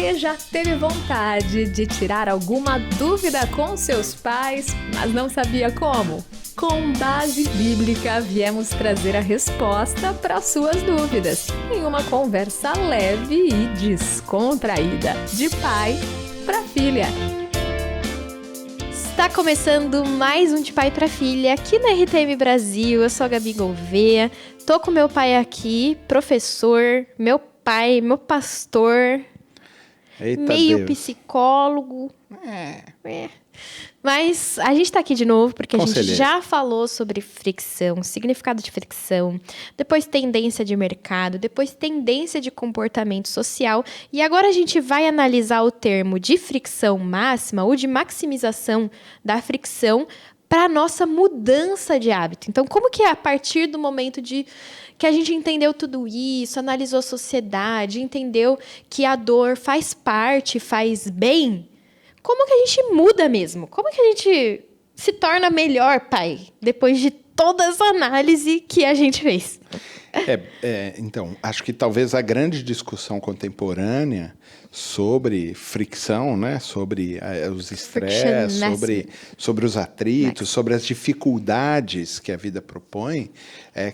Você já teve vontade de tirar alguma dúvida com seus pais, mas não sabia como? Com base bíblica, viemos trazer a resposta para suas dúvidas, em uma conversa leve e descontraída, de pai para filha. Está começando mais um De Pai para Filha aqui na RTM Brasil. Eu sou a Gabi Gouveia, tô com meu pai aqui, professor, meu pai, meu pastor, Eita meio Deus. psicólogo. Mas a gente tá aqui de novo porque a gente Conselheiro. já falou sobre fricção, significado de fricção, depois tendência de mercado, depois tendência de comportamento social e agora a gente vai analisar o termo de fricção máxima ou de maximização da fricção para nossa mudança de hábito. Então, como que é a partir do momento que a gente entendeu tudo isso, analisou a sociedade, entendeu que a dor faz parte, faz bem? Como que a gente muda mesmo? Como que a gente se torna melhor, pai? Depois de toda essa análise que a gente fez. Então, acho que talvez a grande discussão contemporânea sobre fricção, né? Sobre os estresses, sobre os atritos, sobre as dificuldades que a vida propõe,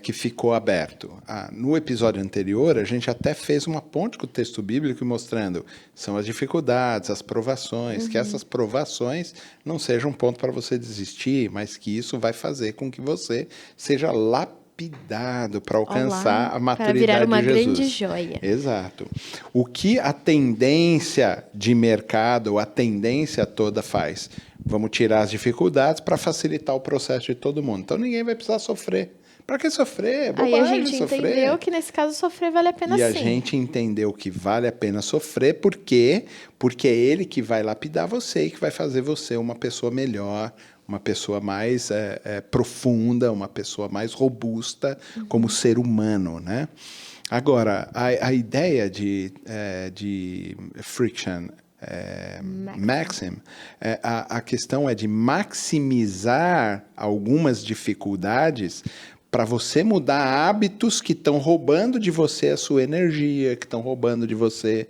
que ficou aberto. No episódio anterior, a gente até fez uma ponte com o texto bíblico mostrando são as dificuldades, as provações, que essas provações não sejam um ponto para você desistir, mas que isso vai fazer com que você seja lapidado para alcançar a maturidade de Jesus. Para virar uma grande joia. Exato. O que a tendência de mercado, a tendência toda faz? Vamos tirar as dificuldades para facilitar o processo de todo mundo. Então ninguém vai precisar sofrer. Para que sofrer? É bobagem. Aí a gente sofrer. entendeu que nesse caso sofrer vale a pena sim. E a gente entendeu que vale a pena sofrer porque é ele que vai lapidar você e que vai fazer você uma pessoa melhor, uma pessoa mais profunda, uma pessoa mais robusta como ser humano, né? Agora, a ideia de friction maxim, a questão é de maximizar algumas dificuldades para você mudar hábitos que estão roubando de você a sua energia, que estão roubando de você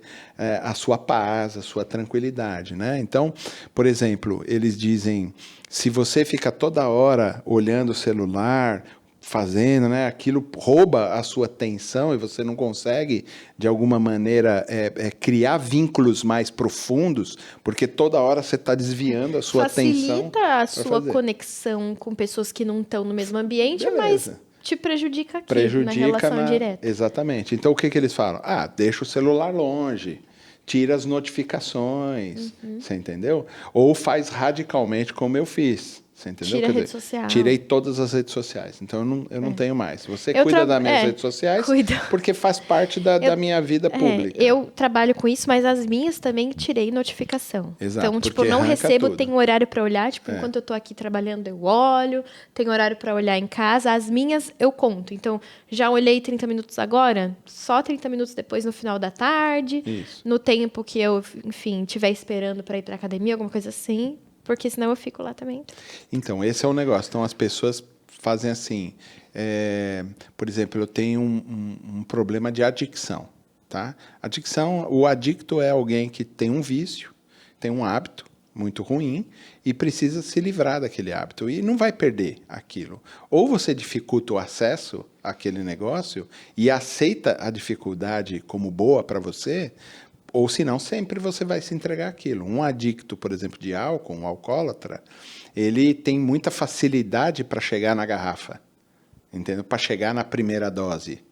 a sua paz, a sua tranquilidade, né? Então, por exemplo, eles dizem, se você fica toda hora olhando o celular, fazendo, né, aquilo rouba a sua atenção e você não consegue, de alguma maneira, criar vínculos mais profundos, porque toda hora você está desviando a sua atenção. Facilita a sua conexão com pessoas que não estão no mesmo ambiente, Beleza. mas te prejudica aqui, na relação direta. Exatamente. Então, o que eles falam? Deixa o celular longe, tira as notificações, você entendeu? Ou faz radicalmente como eu fiz. Você entendeu? Tira a rede social. Tirei todas as redes sociais. Então, eu não tenho mais. Você cuida das minhas redes sociais porque faz parte da minha vida pública. Eu trabalho com isso, mas as minhas também tirei notificação. Exato, então, porque não recebo, tudo. Tenho horário para olhar. Enquanto eu tô aqui trabalhando, eu olho. Tenho horário para olhar em casa. As minhas, eu conto. Então, já olhei 30 minutos agora, só 30 minutos depois, no final da tarde. Isso. No tempo que eu, enfim, estiver esperando para ir para academia, alguma coisa assim. Porque senão eu fico lá também. Então, esse é o negócio. Então, as pessoas fazem assim. Por exemplo, eu tenho um problema de adicção. Tá? O adicto é alguém que tem um vício, tem um hábito muito ruim e precisa se livrar daquele hábito. E não vai perder aquilo. Ou você dificulta o acesso àquele negócio e aceita a dificuldade como boa para você, ou senão sempre você vai se entregar àquilo. Um adicto, por exemplo, de álcool, um alcoólatra, ele tem muita facilidade para chegar na garrafa, entendeu? Para chegar na primeira dose,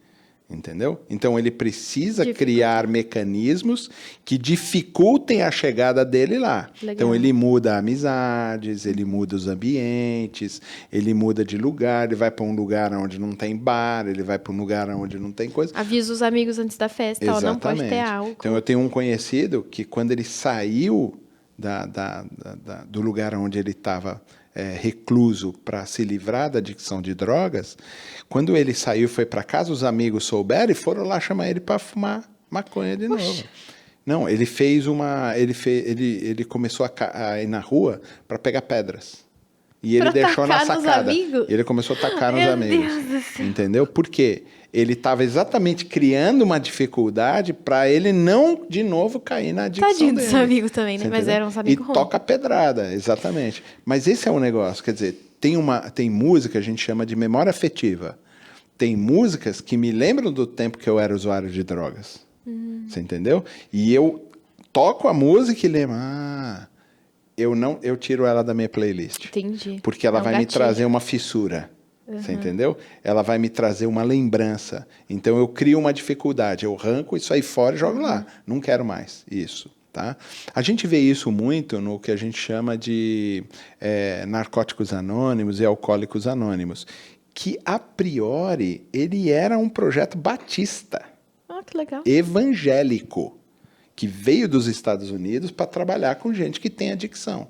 entendeu? Então ele precisa criar mecanismos que dificultem a chegada dele lá. Legal. Então ele muda amizades, ele muda os ambientes, ele muda de lugar, ele vai para um lugar onde não tem bar, ele vai para um lugar onde não tem coisa. Avisa os amigos antes da festa, não pode ter álcool. Então eu tenho um conhecido que quando ele saiu do lugar onde ele estava recluso para se livrar da adicção de drogas, quando ele saiu e foi para casa, os amigos souberam e foram lá chamar ele para fumar maconha de novo. Não, ele começou a ir na rua para pegar pedras. E ele deixou na sacada. E ele começou a tacar nos amigos. Entendeu? Por quê? Ele estava exatamente criando uma dificuldade para ele não, de novo, cair na adicção Tadinho dele. dos amigos também, né? Você Mas entendeu? eram uns amigos E ruins. toca pedrada, exatamente. Mas esse é um negócio, quer dizer, tem música que a gente chama de memória afetiva. Tem músicas que me lembram do tempo que eu era usuário de drogas. Você entendeu? E eu toco a música e lembro, eu tiro ela da minha playlist. Entendi. Porque ela É um vai me gatilho. trazer uma fissura. Você entendeu? Ela vai me trazer uma lembrança. Então eu crio uma dificuldade. Eu arranco isso aí fora e jogo lá. Não quero mais isso. Tá? A gente vê isso muito no que a gente chama de narcóticos anônimos e alcoólicos anônimos. Que, a priori, ele era um projeto batista, Ah, que legal. evangélico, que veio dos Estados Unidos para trabalhar com gente que tem adicção.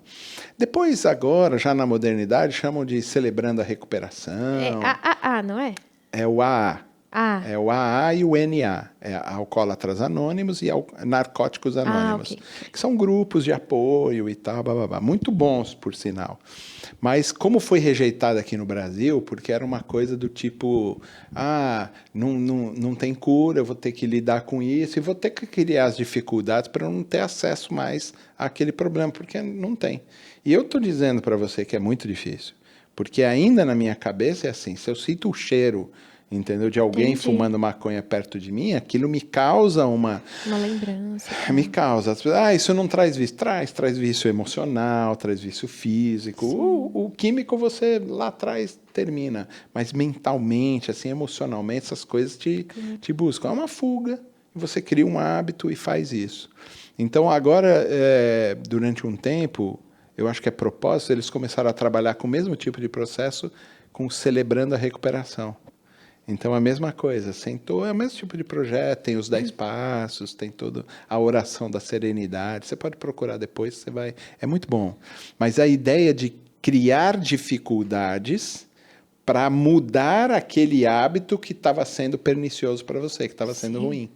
Depois, agora, já na modernidade, chamam de celebrando a recuperação. É AAA, não é? É o AA. Ah, É o AA e o NA. É Alcoólatras Anônimos e Narcóticos Anônimos. ok. Que são grupos de apoio e tal, bababá. Muito bons, por sinal. Mas como foi rejeitado aqui no Brasil, porque era uma coisa do tipo, não tem cura, eu vou ter que lidar com isso e vou ter que criar as dificuldades para eu não ter acesso mais àquele problema, porque não tem. E eu estou dizendo para você que é muito difícil, porque ainda na minha cabeça é assim, se eu sinto o cheiro, entendeu, de alguém Entendi. fumando maconha perto de mim, aquilo me causa uma lembrança. me causa. As pessoas, isso não traz vício. Traz vício emocional, traz vício físico. O químico você lá atrás termina. Mas mentalmente, assim, emocionalmente, essas coisas te buscam. É uma fuga. Você cria um hábito e faz isso. Então, agora, durante um tempo, eu acho que é propósito, eles começaram a trabalhar com o mesmo tipo de processo, com celebrando a recuperação. Então, a mesma coisa, sentou, é o mesmo tipo de projeto, tem os 10 passos, tem toda a oração da serenidade, você pode procurar depois, você vai... É muito bom. Mas a ideia de criar dificuldades para mudar aquele hábito que estava sendo pernicioso para você, que estava sendo ruim.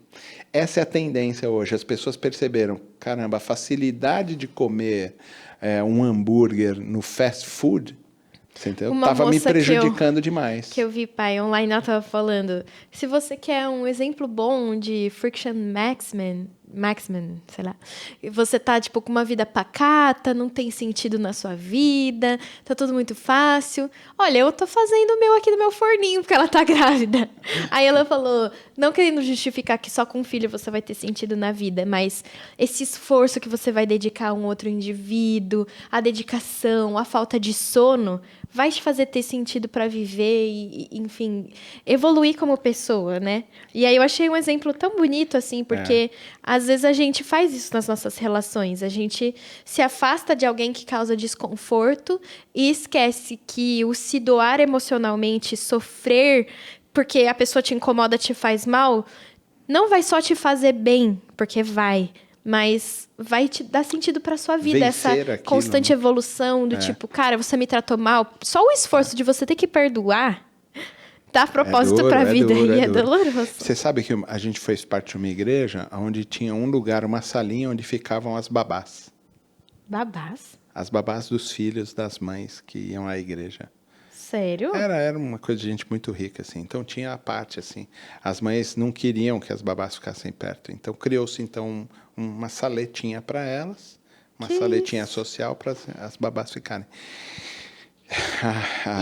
Essa é a tendência hoje. As pessoas perceberam, caramba, a facilidade de comer um hambúrguer no fast food, você entendeu? Uma Tava me moça prejudicando demais. Que eu vi, pai, online, ela tava falando, se você quer um exemplo bom de friction maximum, sei lá, e você tá, tipo, com uma vida pacata, não tem sentido na sua vida, tá tudo muito fácil. Olha, eu tô fazendo o meu aqui no meu forninho, porque ela tá grávida. Aí ela falou, não querendo justificar que só com um filho você vai ter sentido na vida, mas esse esforço que você vai dedicar a um outro indivíduo, a dedicação, a falta de sono, vai te fazer ter sentido para viver e, enfim, evoluir como pessoa, né? E aí eu achei um exemplo tão bonito, assim, porque às vezes a gente faz isso nas nossas relações. A gente se afasta de alguém que causa desconforto e esquece que o se doar emocionalmente, sofrer porque a pessoa te incomoda, te faz mal, não vai só te fazer bem, porque vai... mas vai te dar sentido para sua vida, Vencer essa aquilo, constante né? evolução do tipo, cara, você me tratou mal, só o esforço de você ter que perdoar dá propósito para a vida e é doloroso. Você sabe que a gente fez parte de uma igreja onde tinha um lugar, uma salinha onde ficavam as babás. Babás? As babás dos filhos das mães que iam à igreja. Sério? Era uma coisa de gente muito rica, assim. Então, tinha a parte, assim. As mães não queriam que as babás ficassem perto. Então, criou-se, então, uma saletinha para elas. Uma saletinha social para as babás ficarem.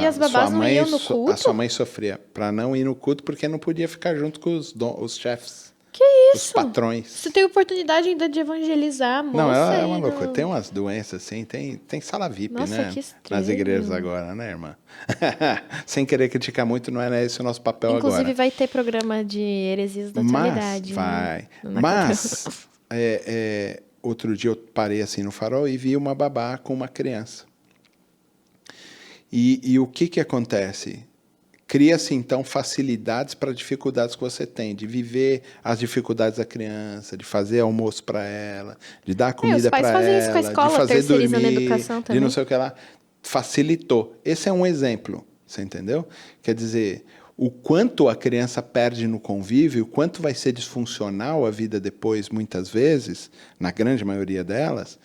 E as babás não iam no culto? A sua mãe sofria para não ir no culto porque não podia ficar junto com os chefes. Que Os isso? patrões. Você tem oportunidade ainda de evangelizar a moça. Não, é uma e loucura. não- Tem umas doenças assim, tem sala VIP, Nossa, né? que estranho. Nas igrejas agora, né, irmã? Sem querer criticar muito, não é esse o nosso papel Inclusive, agora. vai ter programa de heresias da atualidade. Vai. Né? Mas, outro dia eu parei assim no farol e vi uma babá com uma criança. E o que acontece? Cria-se, então, facilidades para dificuldades que você tem, de viver as dificuldades da criança, de fazer almoço para ela, de dar comida para pais fazem isso com a ela, escola, de fazer terceirizando a dormir, educação de também. não sei o que lá. Facilitou. Esse é um exemplo, você entendeu? Quer dizer, o quanto a criança perde no convívio, o quanto vai ser disfuncional a vida depois, muitas vezes, na grande maioria delas,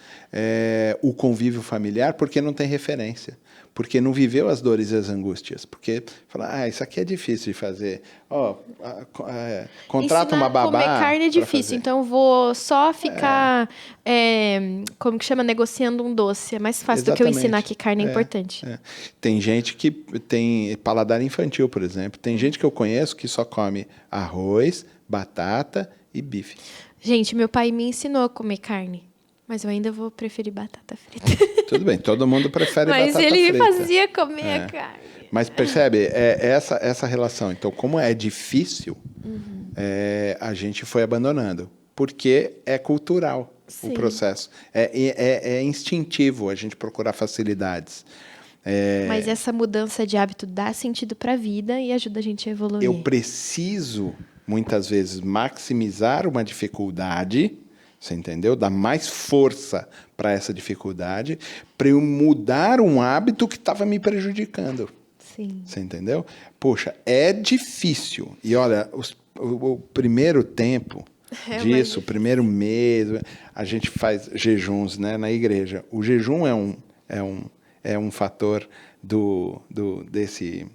o convívio familiar, porque não tem referência. porque não viveu as dores e as angústias. Porque fala, isso aqui é difícil de fazer. Contrata uma babá. Comer carne é difícil, então eu vou só ficar, como que chama, negociando um doce. É mais fácil do que eu ensinar que carne é importante. Tem gente que tem paladar infantil, por exemplo. Tem gente que eu conheço que só come arroz, batata e bife. Gente, meu pai me ensinou a comer carne, mas eu ainda vou preferir batata frita. Tudo bem, todo mundo prefere batata frita. Mas ele me fazia comer a carne. Mas percebe, essa relação. Então, como é difícil, a gente foi abandonando. Porque é cultural o processo. É instintivo a gente procurar facilidades. Mas essa mudança de hábito dá sentido para a vida e ajuda a gente a evoluir. Eu preciso, muitas vezes, maximizar uma dificuldade, você entendeu? Dar mais força para essa dificuldade, para eu mudar um hábito que estava me prejudicando. Sim. Você entendeu? Poxa, é difícil. E olha, o primeiro tempo disso, o primeiro mês, a gente faz jejuns, né, na igreja. O jejum é um fator desse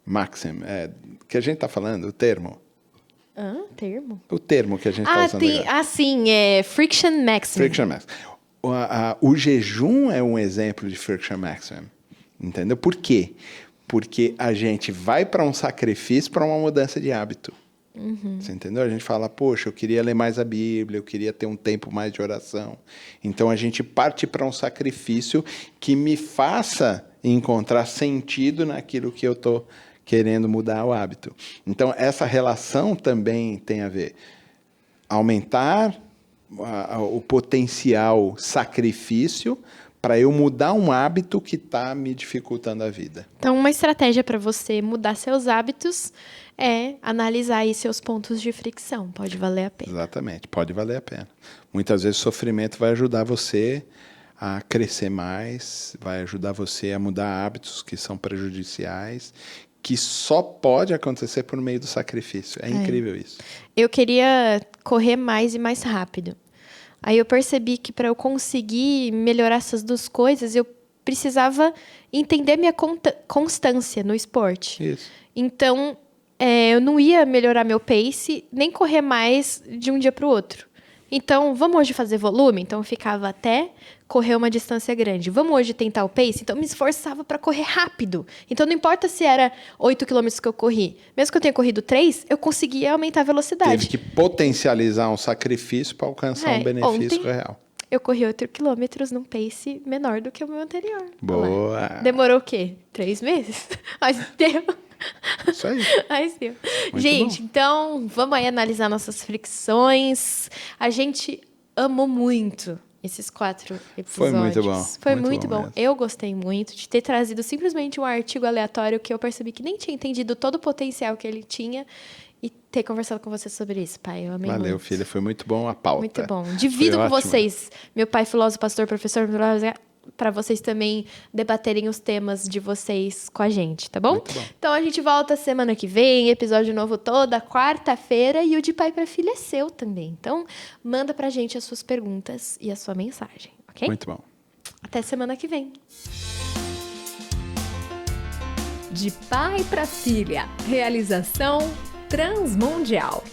maxim, que a gente está falando, o termo. Termo? O termo que a gente está usando agora. Sim, friction maximum. Friction maximum. O jejum é um exemplo de friction maximum. Entendeu? Por quê? Porque a gente vai para um sacrifício para uma mudança de hábito. Você entendeu? A gente fala, poxa, eu queria ler mais a Bíblia, eu queria ter um tempo mais de oração. Então, a gente parte para um sacrifício que me faça encontrar sentido naquilo que eu estou querendo mudar o hábito. Então, essa relação também tem a ver. Aumentar o potencial sacrifício para eu mudar um hábito que está me dificultando a vida. Então, uma estratégia para você mudar seus hábitos é analisar aí seus pontos de fricção. Pode valer a pena. Exatamente, pode valer a pena. Muitas vezes o sofrimento vai ajudar você a crescer mais, vai ajudar você a mudar hábitos que são prejudiciais, que só pode acontecer por meio do sacrifício. É incrível isso. Eu queria correr mais e mais rápido. Aí eu percebi que para eu conseguir melhorar essas duas coisas, eu precisava entender minha constância no esporte. Isso. Então, eu não ia melhorar meu pace, nem correr mais de um dia para o outro. Então, vamos hoje fazer volume? Então, eu ficava até correr uma distância grande. Vamos hoje tentar o pace? Então, eu me esforçava para correr rápido. Então, não importa se era 8 quilômetros que eu corri. Mesmo que eu tenha corrido 3, eu conseguia aumentar a velocidade. Teve que potencializar um sacrifício para alcançar um benefício real. Eu corri 8 quilômetros num pace menor do que o meu anterior. Boa! Demorou o quê? 3 meses? Mas deu. Isso aí. Mas deu. Gente, então, vamos aí analisar nossas fricções. A gente amou muito esses 4 episódios. Foi muito bom. Foi muito bom. Eu gostei muito de ter trazido simplesmente um artigo aleatório que eu percebi que nem tinha entendido todo o potencial que ele tinha e ter conversado com você sobre isso, pai. Eu amei muito. Valeu, filha. Foi muito bom a pauta. Muito bom. Divido com vocês, meu pai filósofo, pastor, professor, para vocês também debaterem os temas de vocês com a gente, tá bom? Muito bom. Então a gente volta semana que vem, episódio novo toda quarta-feira e o de pai para filha é seu também. Então manda pra gente as suas perguntas e a sua mensagem, ok? Muito bom. Até semana que vem. De pai para filha, realização Transmundial.